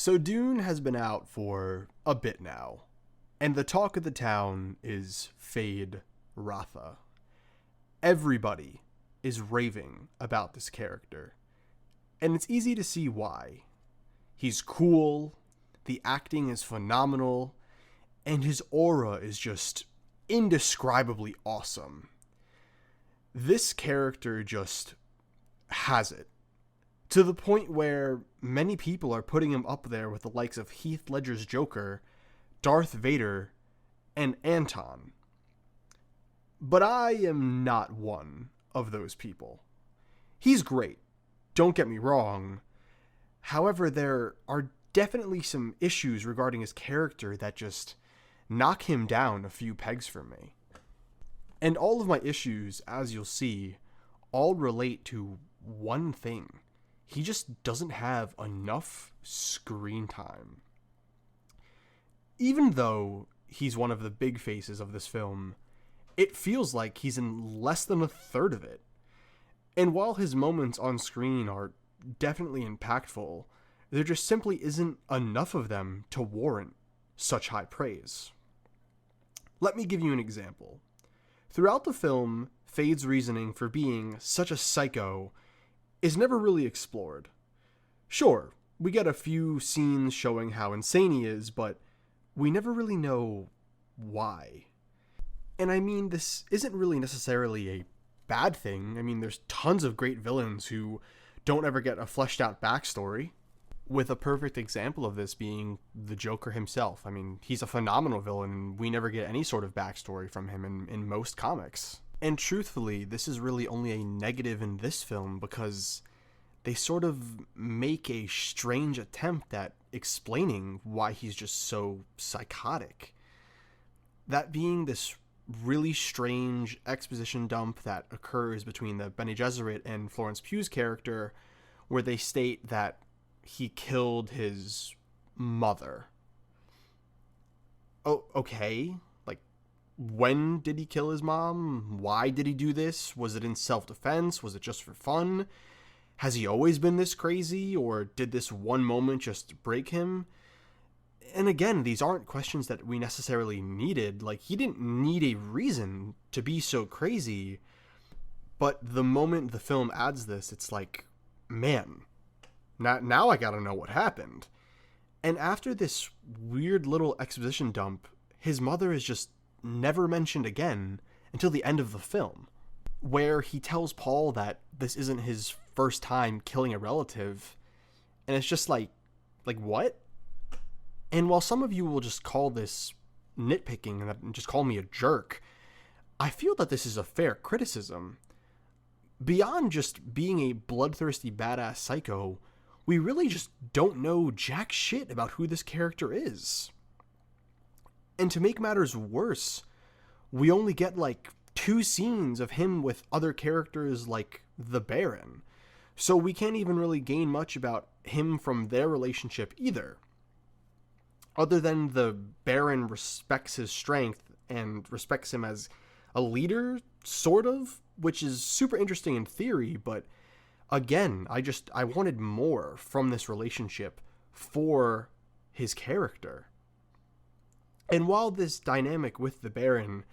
So Dune has been out for a bit now, and the talk of the town is Feyd Rautha. Everybody is raving about this character, and it's easy to see why. He's cool, the acting is phenomenal, and his aura is just indescribably awesome. This character just has it. To the point where many people are putting him up there with the likes of Heath Ledger's Joker, Darth Vader, and Anton. But I am not one of those people. He's great, don't get me wrong. However, there are definitely some issues regarding his character that just knock him down a few pegs for me. And all of my issues, as you'll see, all relate to one thing. He just doesn't have enough screen time. Even though he's one of the big faces of this film, it feels like he's in less than a third of it. And while his moments on screen are definitely impactful, there just simply isn't enough of them to warrant such high praise. Let me give you an example. Throughout the film, Feyd's reasoning for being such a psycho is never really explored. Sure, we get a few scenes showing how insane he is, but we never really know why. And I mean, this isn't really necessarily a bad thing. I mean, there's tons of great villains who don't ever get a fleshed out backstory, with a perfect example of this being the Joker himself. I mean, he's a phenomenal villain, and we never get any sort of backstory from him in most comics. And truthfully, this is really only a negative in this film because they sort of make a strange attempt at explaining why he's just so psychotic. That being this really strange exposition dump that occurs between the Bene Gesserit and Florence Pugh's character, where they state that he killed his mother. Oh, okay. When did he kill his mom? Why did he do this? Was it in self-defense? Was it just for fun? Has he always been this crazy? Or did this one moment just break him? And again, these aren't questions that we necessarily needed. He didn't need a reason to be so crazy. But the moment the film adds this, it's like, man, now I gotta know what happened. And after this weird little exposition dump, his mother is just never mentioned again until the end of the film, where he tells Paul that this isn't his first time killing a relative, and it's just like what? And while some of you will just call this nitpicking and just call me a jerk, I feel that this is a fair criticism. Beyond just being a bloodthirsty badass psycho, we really just don't know jack shit about who this character is. And to make matters worse, we only get 2 scenes of him with other characters like the Baron. So we can't even really gain much about him from their relationship either. Other than the Baron respects his strength and respects him as a leader, sort of, which is super interesting in theory, but again, I wanted more from this relationship for his character. And while this dynamic with the Baron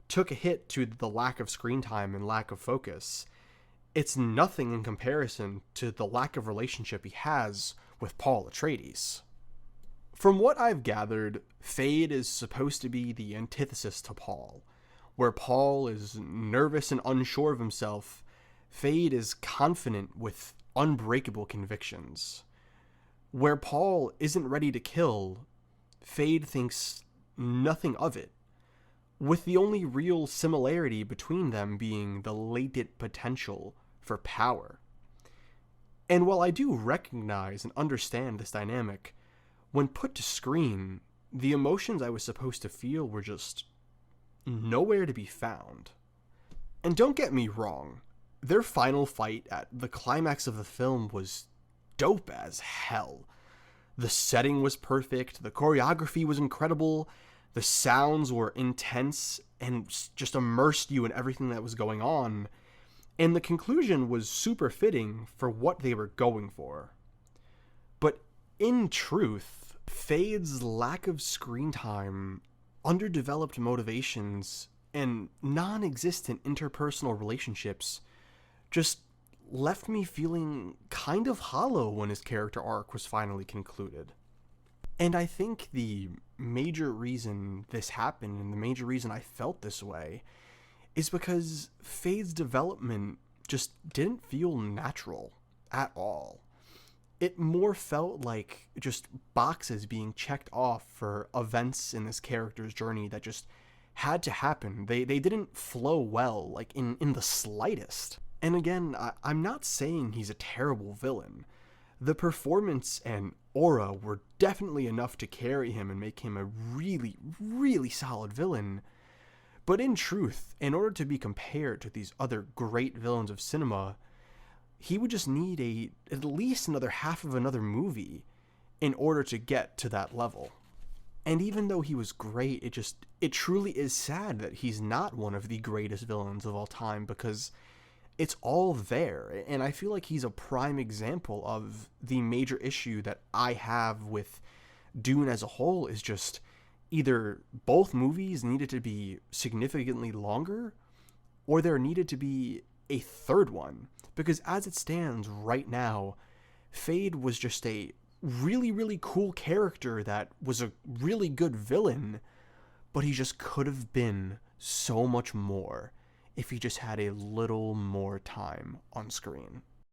took a hit to the lack of screen time and lack of focus, it's nothing in comparison to the lack of relationship he has with Paul Atreides. From what I've gathered, Feyd is supposed to be the antithesis to Paul. Where Paul is nervous and unsure of himself, Feyd is confident with unbreakable convictions. Where Paul isn't ready to kill, Feyd thinks nothing of it, with the only real similarity between them being the latent potential for power. And while I do recognize and understand this dynamic, when put to screen, the emotions I was supposed to feel were just nowhere to be found. And don't get me wrong, their final fight at the climax of the film was dope as hell. The setting was perfect, the choreography was incredible, the sounds were intense and just immersed you in everything that was going on, and the conclusion was super fitting for what they were going for. But In truth, Feyd's lack of screen time, underdeveloped motivations, and non-existent interpersonal relationships just left me feeling kind of hollow when his character arc was finally concluded. And I think the major reason this happened, and the major reason I felt this way, is because Feyd's development just didn't feel natural at all. It more felt like just boxes being checked off for events in this character's journey that just had to happen. They didn't flow well, like in the slightest. And again, I'm not saying he's a terrible villain. The performance and aura were definitely enough to carry him and make him a really, really solid villain. But in truth, in order to be compared to these other great villains of cinema, he would just need at least another half of another movie in order to get to that level. And even though he was great, it truly is sad that he's not one of the greatest villains of all time, because it's all there. And I feel like he's a prime example of the major issue that I have with Dune as a whole, is just either both movies needed to be significantly longer, or there needed to be a third one. Because as it stands right now, Feyd was just a really, really cool character that was a really good villain, but he just could have been so much more if he just had a little more time on screen.